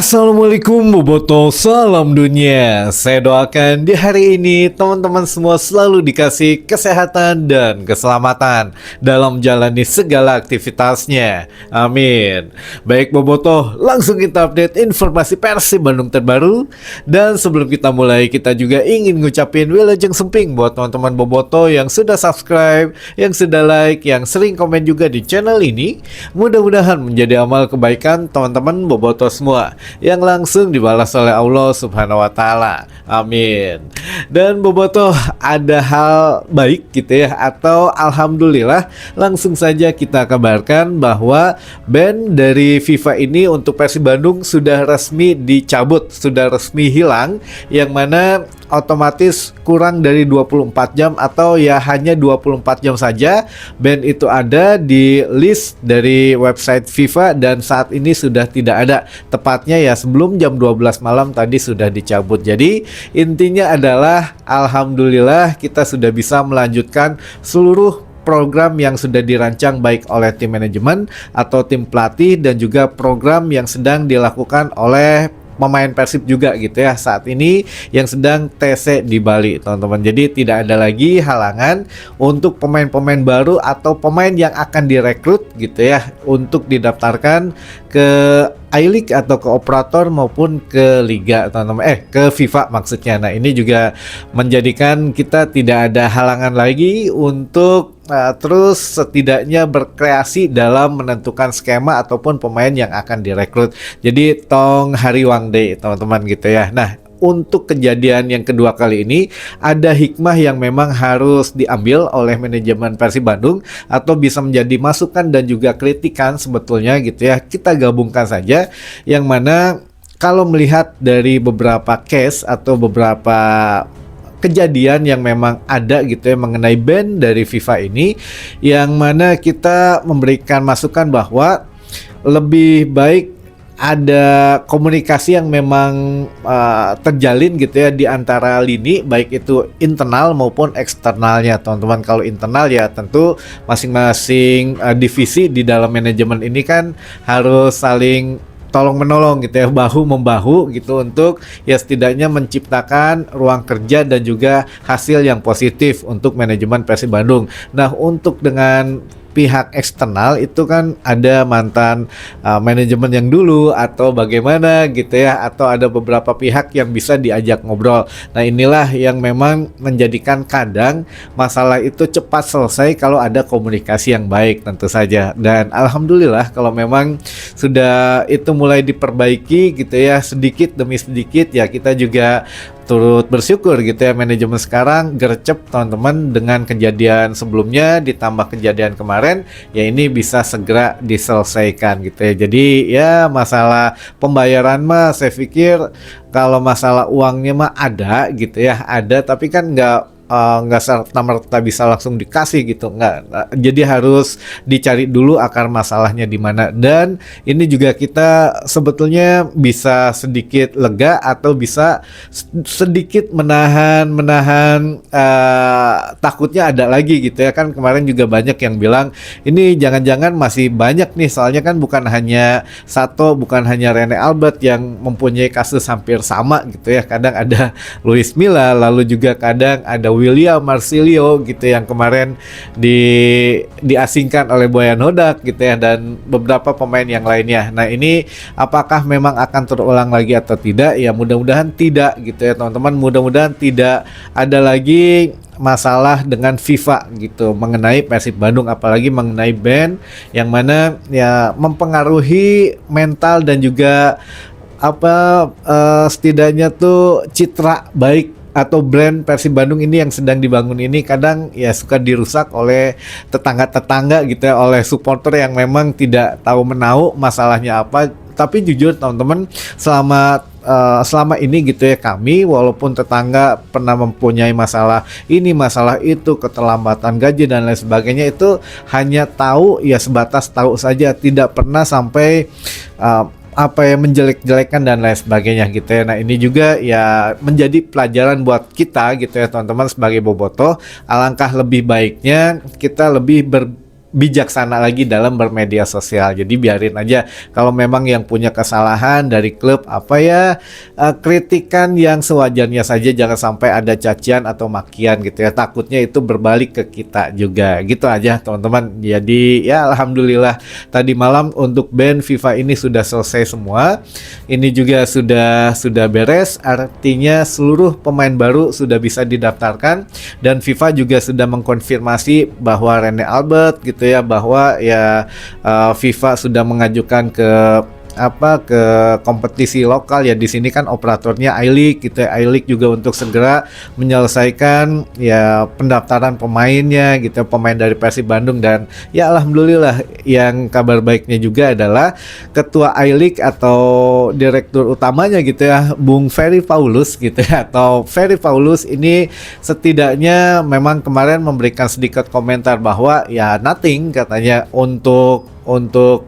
Assalamualaikum Boboto, salam dunia. Saya doakan di hari ini teman-teman semua selalu dikasih kesehatan dan keselamatan dalam menjalani segala aktivitasnya. Amin. Baik Boboto, langsung kita update informasi Persib Bandung terbaru. Dan sebelum kita mulai, kita juga ingin ngucapin wilujeng semping buat teman-teman Boboto yang sudah subscribe, yang sudah like, yang sering komen juga di channel ini. Mudah-mudahan menjadi amal kebaikan teman-teman Boboto semua yang langsung dibalas oleh Allah Subhanahu wa Ta'ala. Amin. Dan Boboto, ada hal baik gitu ya, atau alhamdulillah, langsung saja kita kabarkan bahwa ban dari FIFA ini untuk Persib Bandung sudah resmi dicabut, sudah resmi hilang, yang mana otomatis kurang dari 24 jam atau ya hanya 24 jam saja ban itu ada di list dari website FIFA, dan saat ini sudah tidak ada, tepatnya ya sebelum jam 12 malam tadi sudah dicabut. Jadi intinya adalah alhamdulillah kita sudah bisa melanjutkan seluruh program yang sudah dirancang baik oleh tim manajemen atau tim pelatih, dan juga program yang sedang dilakukan oleh pemain Persib juga gitu ya saat ini yang sedang TC di Bali, teman-teman. Jadi tidak ada lagi halangan untuk pemain-pemain baru atau pemain yang akan direkrut gitu ya untuk didaftarkan ke I-League atau ke operator maupun ke liga, teman-teman, ke FIFA maksudnya. Nah, ini juga menjadikan kita tidak ada halangan lagi untuk terus setidaknya berkreasi dalam menentukan skema ataupun pemain yang akan direkrut. Jadi tong hari wang day, teman-teman gitu ya. Nah, untuk kejadian yang kedua kali ini ada hikmah yang memang harus diambil oleh manajemen Persib Bandung atau bisa menjadi masukan dan juga kritikan sebetulnya gitu ya. Kita gabungkan saja, yang mana kalau melihat dari beberapa case atau beberapa kejadian yang memang ada gitu ya mengenai ban dari FIFA ini, yang mana kita memberikan masukan bahwa lebih baik ada komunikasi yang memang terjalin gitu ya di antara lini, baik itu internal maupun eksternalnya, teman-teman. Kalau internal ya tentu masing-masing divisi di dalam manajemen ini kan harus saling tolong menolong gitu ya, bahu membahu gitu, untuk ya setidaknya menciptakan ruang kerja dan juga hasil yang positif untuk manajemen Persib Bandung. Nah, untuk dengan pihak eksternal itu kan ada mantan manajemen yang dulu atau bagaimana gitu ya, atau ada beberapa pihak yang bisa diajak ngobrol. Nah, inilah yang memang menjadikan kadang masalah itu cepat selesai kalau ada komunikasi yang baik tentu saja. Dan alhamdulillah kalau memang sudah itu mulai diperbaiki gitu ya sedikit demi sedikit, ya kita juga turut bersyukur gitu ya, manajemen sekarang gercep teman-teman dengan kejadian sebelumnya ditambah kejadian kemarin, ya ini bisa segera diselesaikan gitu ya. Jadi ya masalah pembayaran mah saya pikir kalau masalah uangnya mah ada gitu ya, ada, tapi kan nggak serta-merta bisa langsung dikasih gitu, nggak. Jadi harus dicari dulu akar masalahnya di mana, dan ini juga kita sebetulnya bisa sedikit lega atau bisa sedikit menahan takutnya ada lagi gitu ya. Kan kemarin juga banyak yang bilang ini jangan-jangan masih banyak nih, soalnya kan bukan hanya satu, bukan hanya Rene Albert yang mempunyai kasus hampir sama gitu ya. Kadang ada Luis Milla, lalu juga kadang ada William Marsilio gitu yang kemarin diasingkan oleh Boyan Hodak gitu ya, dan beberapa pemain yang lainnya. Nah, ini apakah memang akan terulang lagi atau tidak? Ya mudah-mudahan tidak gitu ya, teman-teman. Mudah-mudahan tidak ada lagi masalah dengan FIFA gitu mengenai Persib Bandung, apalagi mengenai ban yang mana ya mempengaruhi mental dan juga setidaknya tuh citra baik atau brand Persib Bandung ini yang sedang dibangun ini kadang ya suka dirusak oleh tetangga-tetangga gitu ya, oleh supporter yang memang tidak tahu menahu masalahnya apa. Tapi jujur teman-teman, selama ini gitu ya, kami walaupun tetangga pernah mempunyai masalah ini masalah itu, keterlambatan gaji dan lain sebagainya, itu hanya tahu ya sebatas tahu saja, tidak pernah sampai menjelek-jelekan dan lain sebagainya gitu ya. Nah, ini juga ya menjadi pelajaran buat kita gitu ya, teman-teman, sebagai Boboto. Alangkah lebih baiknya kita lebih bijaksana lagi dalam bermedia sosial. Jadi biarin aja kalau memang yang punya kesalahan dari klub apa ya, kritikan yang sewajarnya saja, jangan sampai ada cacian atau makian gitu ya. Takutnya itu berbalik ke kita juga. Gitu aja teman-teman. Jadi ya alhamdulillah tadi malam untuk band FIFA ini sudah selesai semua. Ini juga sudah beres, artinya seluruh pemain baru sudah bisa didaftarkan dan FIFA juga sudah mengkonfirmasi bahwa Rene Albert gitu ya, bahwa ya FIFA sudah mengajukan ke kompetisi lokal ya. Di sini kan operatornya I-League gitu ya. I-League juga untuk segera menyelesaikan ya pendaftaran pemainnya gitu, pemain dari Persib Bandung. Dan ya alhamdulillah yang kabar baiknya juga adalah ketua I-League atau direktur utamanya gitu ya, Bung Ferry Paulus gitu ya, atau Ferry Paulus ini setidaknya memang kemarin memberikan sedikit komentar bahwa ya nothing katanya untuk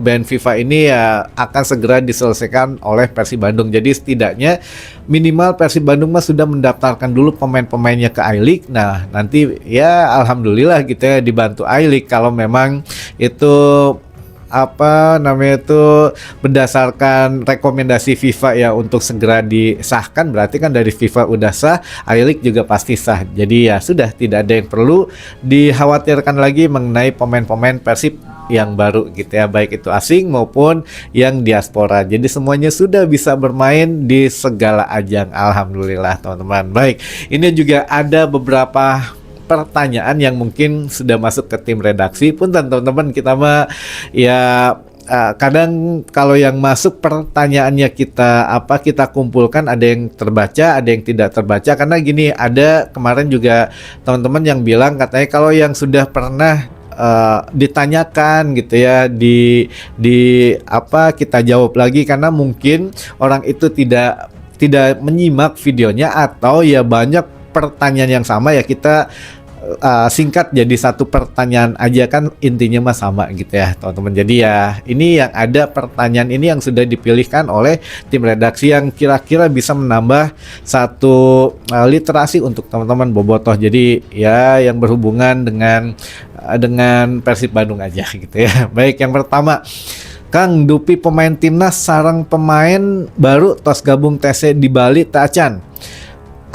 band FIFA ini ya akan segera diselesaikan oleh Persib Bandung. Jadi setidaknya minimal Persib Bandung mah sudah mendaftarkan dulu pemain-pemainnya ke I-League. Nah nanti ya alhamdulillah gitu ya dibantu I-League kalau memang itu berdasarkan rekomendasi FIFA ya untuk segera disahkan, berarti kan dari FIFA udah sah, I-League juga pasti sah. Jadi ya sudah tidak ada yang perlu dikhawatirkan lagi mengenai pemain-pemain Persib yang baru gitu ya, baik itu asing maupun yang diaspora. Jadi semuanya sudah bisa bermain di segala ajang, alhamdulillah teman-teman. Baik, ini juga ada beberapa pertanyaan yang mungkin sudah masuk ke tim redaksi. Punten teman-teman, kita mah ya kadang kalau yang masuk pertanyaannya kita kumpulkan, ada yang terbaca, ada yang tidak terbaca. Karena gini, ada kemarin juga teman-teman yang bilang katanya kalau yang sudah pernah ditanyakan gitu ya kita jawab lagi, karena mungkin orang itu tidak menyimak videonya atau ya banyak pertanyaan yang sama ya, kita singkat jadi satu pertanyaan aja, kan intinya mah sama gitu ya teman-teman. Jadi ya ini yang ada pertanyaan ini yang sudah dipilihkan oleh tim redaksi yang kira-kira bisa menambah satu literasi untuk teman-teman bobotoh. Jadi ya yang berhubungan dengan Persib Bandung aja gitu ya. Baik, yang pertama, Kang Dupi pemain timnas sarang pemain baru tos gabung TC di Bali Tacan.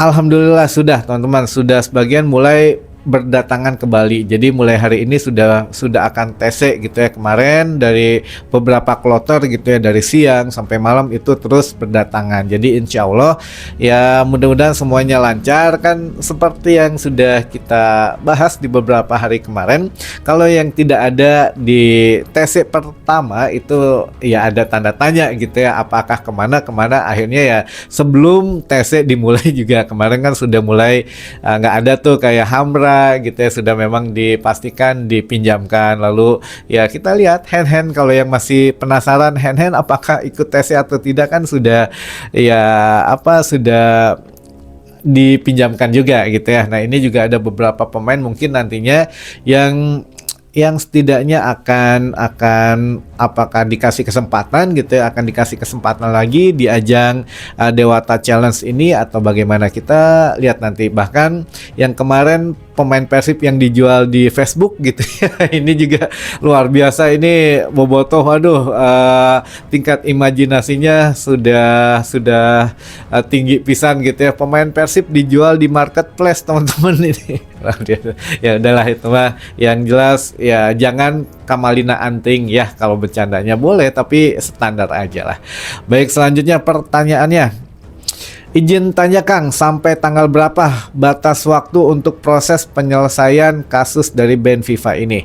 Alhamdulillah sudah teman-teman, sudah sebagian mulai berdatangan ke Bali. Jadi mulai hari ini sudah akan TC gitu ya. Kemarin dari beberapa kloter gitu ya, dari siang sampai malam itu terus berdatangan. Jadi insya Allah ya mudah-mudahan semuanya lancar, kan seperti yang sudah kita bahas di beberapa hari kemarin. Kalau yang tidak ada di TC pertama itu ya ada tanda tanya gitu ya, apakah kemana akhirnya ya sebelum TC dimulai juga kemarin kan sudah mulai nggak ada tuh kayak Hamra gitu ya, sudah memang dipastikan dipinjamkan. Lalu ya kita lihat hand kalau yang masih penasaran hand apakah ikut TC atau tidak, kan sudah sudah dipinjamkan juga gitu ya. Nah ini juga ada beberapa pemain mungkin nantinya yang setidaknya akan apakah dikasih kesempatan gitu ya, akan dikasih kesempatan lagi di ajang Dewata Challenge ini atau bagaimana, kita lihat nanti. Bahkan yang kemarin pemain Persib yang dijual di Facebook gitu ya, ini juga luar biasa ini bobotoh. Waduh, tingkat imajinasinya sudah tinggi pisan gitu ya. Pemain Persib dijual di marketplace teman-teman ini. Ya udahlah, itu mah yang jelas ya jangan Kamalina anting ya, kalau bercandanya boleh tapi standar aja lah. Baik, selanjutnya pertanyaannya, izin tanya Kang, sampai tanggal berapa batas waktu untuk proses penyelesaian kasus dari band FIFA ini?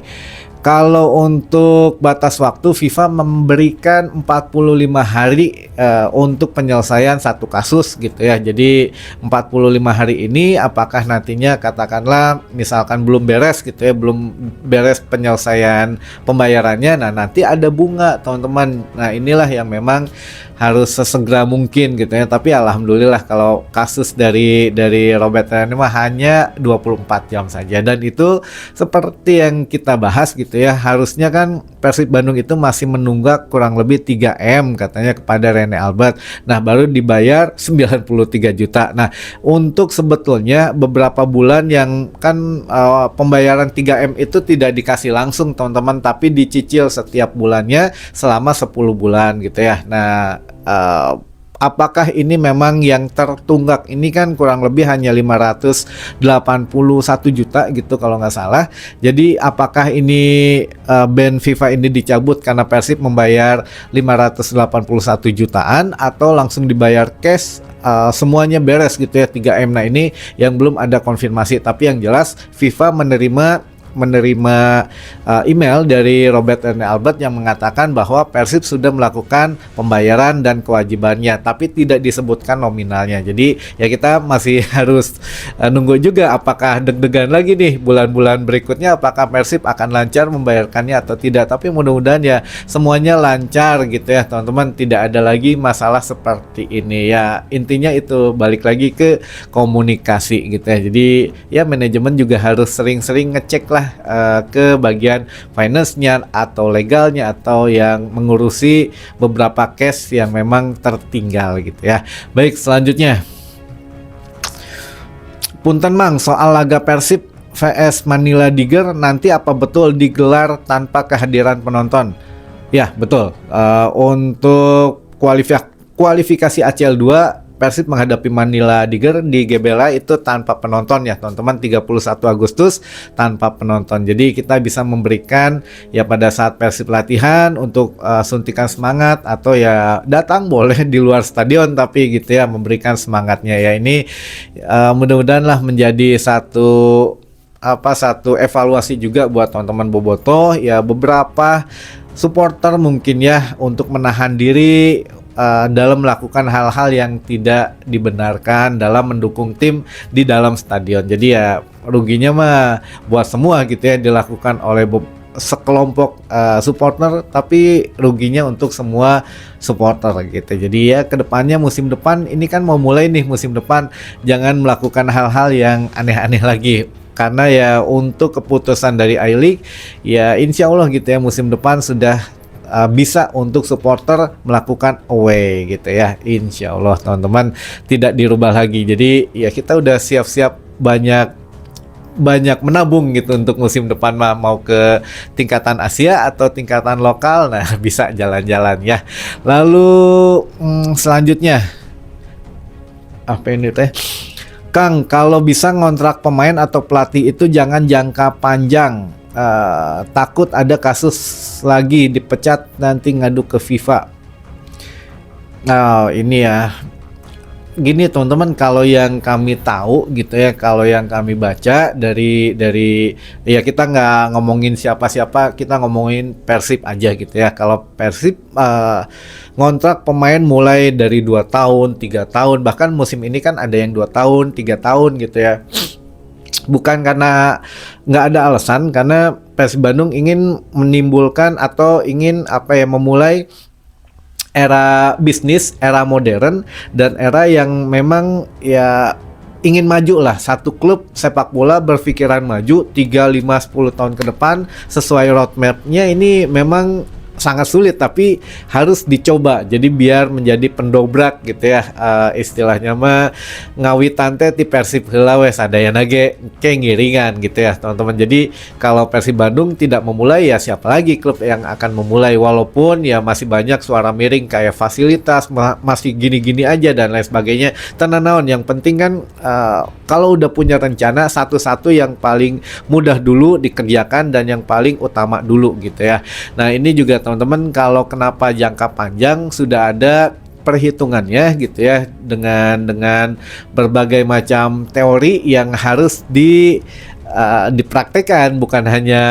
Kalau untuk batas waktu, FIFA memberikan 45 hari untuk penyelesaian satu kasus gitu ya. Jadi 45 hari ini apakah nantinya katakanlah misalkan belum beres gitu ya, belum beres penyelesaian pembayarannya, nah nanti ada bunga teman-teman. Nah inilah yang memang harus sesegera mungkin gitu ya. Tapi alhamdulillah kalau kasus dari Robert ini mah hanya 24 jam saja, dan itu seperti yang kita bahas gitu ya, harusnya kan Persib Bandung itu masih menunggak kurang lebih 3M katanya kepada Rene Albert. Nah, baru dibayar 93 juta. Nah, untuk sebetulnya beberapa bulan yang kan pembayaran 3M itu tidak dikasih langsung teman-teman, tapi dicicil setiap bulannya selama 10 bulan gitu ya. Nah, apakah ini memang yang tertunggak ini kan kurang lebih hanya 581 juta gitu kalau nggak salah. Jadi apakah ini ban FIFA ini dicabut karena Persib membayar 581 jutaan atau langsung dibayar cash, semuanya beres gitu ya 3M. Nah, ini yang belum ada konfirmasi, tapi yang jelas FIFA menerima email dari Robert Rene Albert yang mengatakan bahwa Persib sudah melakukan pembayaran dan kewajibannya, tapi tidak disebutkan nominalnya. Jadi ya kita masih harus nunggu juga apakah deg-degan lagi nih bulan-bulan berikutnya, apakah Persib akan lancar membayarkannya atau tidak. Tapi mudah-mudahan ya semuanya lancar gitu ya teman-teman, tidak ada lagi masalah seperti ini ya. Intinya itu balik lagi ke komunikasi gitu ya. Jadi ya manajemen juga harus sering-sering ngecek lah ke bagian finance-nya atau legalnya atau yang mengurusi beberapa case yang memang tertinggal gitu ya. Baik, selanjutnya punten Mang, soal laga Persib vs Manila Tiger nanti apa betul digelar tanpa kehadiran penonton? Ya betul, untuk kualifikasi ACL 2 Persib menghadapi Manila Tiger di GBLA itu tanpa penonton ya teman-teman, 31 Agustus tanpa penonton. Jadi kita bisa memberikan ya pada saat Persib latihan untuk suntikan semangat, atau ya datang boleh di luar stadion tapi gitu ya, memberikan semangatnya ya. Ini mudah-mudahan lah menjadi satu evaluasi juga buat teman-teman bobotoh ya, beberapa supporter mungkin ya untuk menahan diri dalam melakukan hal-hal yang tidak dibenarkan dalam mendukung tim di dalam stadion. Jadi ya ruginya mah buat semua gitu ya, dilakukan oleh sekelompok supporter, tapi ruginya untuk semua supporter gitu. Jadi ya kedepannya musim depan ini kan mau mulai nih, musim depan jangan melakukan hal-hal yang aneh-aneh lagi. Karena ya untuk keputusan dari I-League ya insya Allah gitu ya musim depan sudah bisa untuk supporter melakukan away gitu ya, insya Allah teman-teman tidak dirubah lagi. Jadi ya kita udah siap-siap banyak menabung gitu untuk musim depan, mau ke tingkatan Asia atau tingkatan lokal, nah bisa jalan-jalan ya. Lalu selanjutnya apa ini teh? Kang, kalau bisa ngontrak pemain atau pelatih itu jangan jangka panjang. Takut ada kasus lagi dipecat nanti ngadu ke FIFA. Nah ini ya gini teman-teman, kalau yang kami tahu gitu ya, kalau yang kami baca dari ya kita nggak ngomongin siapa-siapa, kita ngomongin Persib aja gitu ya. Kalau Persib ngontrak pemain mulai dari 2 tahun, 3 tahun, bahkan musim ini kan ada yang 2 tahun, 3 tahun gitu ya. Bukan karena nggak ada alasan, karena Persib Bandung ingin menimbulkan atau ingin memulai era bisnis, era modern, dan era yang memang ya ingin maju lah. Satu klub sepak bola berpikiran maju 3, 5, 10 tahun ke depan sesuai roadmap-nya ini memang sangat sulit, tapi harus dicoba. Jadi biar menjadi pendobrak gitu ya, istilahnya mah ngawitan teh ti Persib heula we sadayana ge ngiringan gitu ya teman-teman. Jadi kalau Persib Bandung tidak memulai, ya siapa lagi klub yang akan memulai, walaupun ya masih banyak suara miring kayak fasilitas masih gini-gini aja dan lain sebagainya. Tenanawan, yang penting kan kalau udah punya rencana, satu-satu yang paling mudah dulu dikerjakan dan yang paling utama dulu gitu ya. Nah ini juga teman-teman, kalau kenapa jangka panjang, sudah ada perhitungannya gitu ya, dengan berbagai macam teori yang harus dipraktekkan, bukan hanya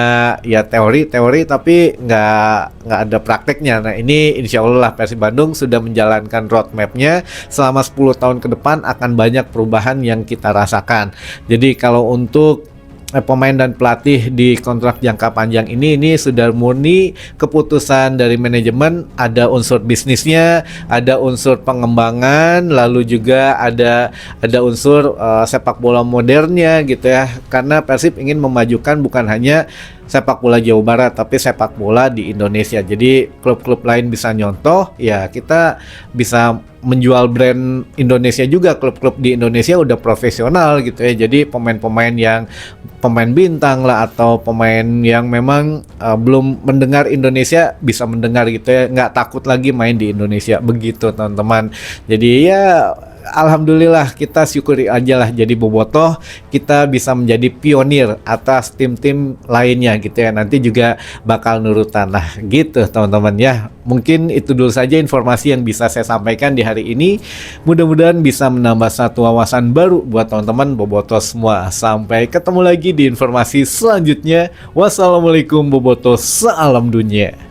ya teori tapi nggak ada prakteknya. Nah ini insya Allah Persib Bandung sudah menjalankan roadmapnya selama 10 tahun ke depan, akan banyak perubahan yang kita rasakan. Jadi kalau untuk pemain dan pelatih di kontrak jangka panjang ini sudah murni keputusan dari manajemen. Ada unsur bisnisnya, ada unsur pengembangan, lalu juga ada unsur sepak bola modernnya gitu ya. Karena Persib ingin memajukan bukan hanya sepak bola Jawa Barat tapi sepak bola di Indonesia. Jadi klub-klub lain bisa nyontoh, ya kita bisa menjual brand Indonesia juga. Klub-klub di Indonesia udah profesional gitu ya. Jadi pemain-pemain yang pemain bintang lah atau pemain yang memang belum mendengar Indonesia bisa mendengar gitu ya, nggak takut lagi main di Indonesia begitu teman-teman. Jadi ya alhamdulillah, kita syukuri aja lah jadi bobotoh kita bisa menjadi pionir atas tim-tim lainnya gitu ya. Nanti juga bakal nurutan lah gitu teman-teman ya. Mungkin itu dulu saja informasi yang bisa saya sampaikan di hari ini. Mudah-mudahan bisa menambah satu wawasan baru buat teman-teman bobotoh semua. Sampai ketemu lagi di informasi selanjutnya. Wassalamualaikum bobotoh, salam dunia.